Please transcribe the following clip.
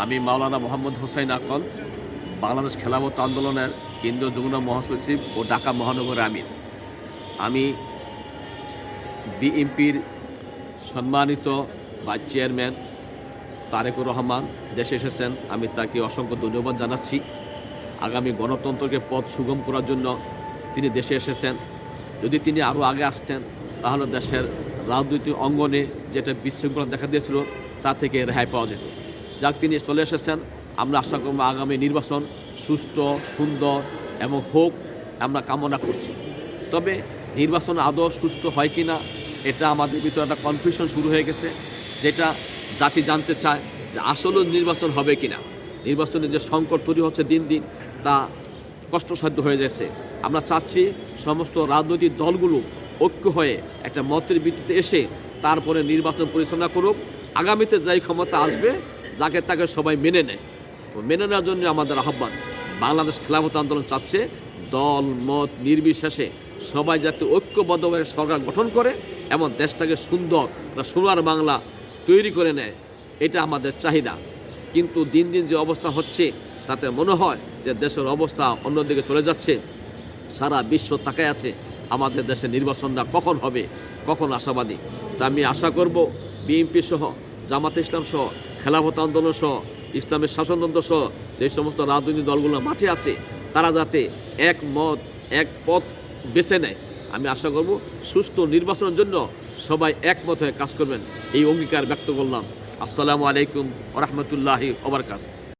আমি মাওলানা মোহাম্মদ হোসাইন আকন, বাংলাদেশ খেলাফত আন্দোলনের কেন্দ্রীয় যুগ্ম মহাসচিব ও ঢাকা মহানগরের আমির। আমি বিএনপির সম্মানিত ভাইস চেয়ারম্যান তারেকুর রহমান দেশে এসেছেন, আমি তাকে অসংখ্য ধন্যবাদ জানাচ্ছি। আগামী গণতন্ত্রকে পথ সুগম করার জন্য তিনি দেশে এসেছেন। যদি তিনি আরও আগে আসতেন তাহলে দেশের রাজনৈতিক অঙ্গনে যেটা বিশৃঙ্খলা দেখা দিয়েছিল তা থেকে রেহাই পাওয়া যেত। যাক, তিনি চলে এসেছেন। আমরা আশা করব আগামী নির্বাচন সুষ্ঠু, সুন্দর এবং হোক আমরা কামনা করছি। তবে নির্বাচন আদৌ সুষ্ঠু হয় কি না এটা আমাদের ভিতরে একটা কনফিউশন শুরু হয়ে গেছে, যেটা জাতি জানতে চায় যে আসলে নির্বাচন হবে কি না। নির্বাচনের যে সংকট তৈরি হচ্ছে দিন দিন তা কষ্টসাধ্য হয়ে যাচ্ছে। আমরা চাচ্ছি সমস্ত রাজনৈতিক দলগুলো ঐক্য হয়ে একটা মতের ভিত্তিতে এসে তারপরে নির্বাচন পরিচালনা করুক। আগামীতে যাই ক্ষমতা আসবে যাকে তাকে সবাই মেনে নেয়। মেনে নেওয়ার জন্য আমাদের আহ্বান। বাংলাদেশ খেলাফত আন্দোলন চাচ্ছে দল মত নির্বিশেষে সবাই যাতে ঐক্যবদ্ধভাবে সরকার গঠন করে এবং দেশটাকে সুন্দর সোনার বাংলা তৈরি করে নেয়, এটা আমাদের চাহিদা। কিন্তু দিন দিন যে অবস্থা হচ্ছে তাতে মনে হয় যে দেশের অবস্থা অন্যদিকে চলে যাচ্ছে। সারা বিশ্ব তাকায় আছে আমাদের দেশে নির্বাচনটা কখন হবে, কখন আশাবাদী। তা আমি আশা করব বিএনপি সহ, জামাতে ইসলাম সহ, খেলাফত আন্দোলন সহ, ইসলামের শাসনতন্ত্র সহ যে সমস্ত রাজনৈতিক দলগুলো মাঠে আছে তারা যাতে এক মত এক পথ বেছে নেয়। আমি আশা করব সুষ্ঠু নির্বাচনের জন্য সবাই একমত হয়ে কাজ করবেন, এই অঙ্গীকার ব্যক্ত করলাম। আসসালামু আলাইকুম ওয়া রাহমাতুল্লাহি ওয়া বারাকাতুহু।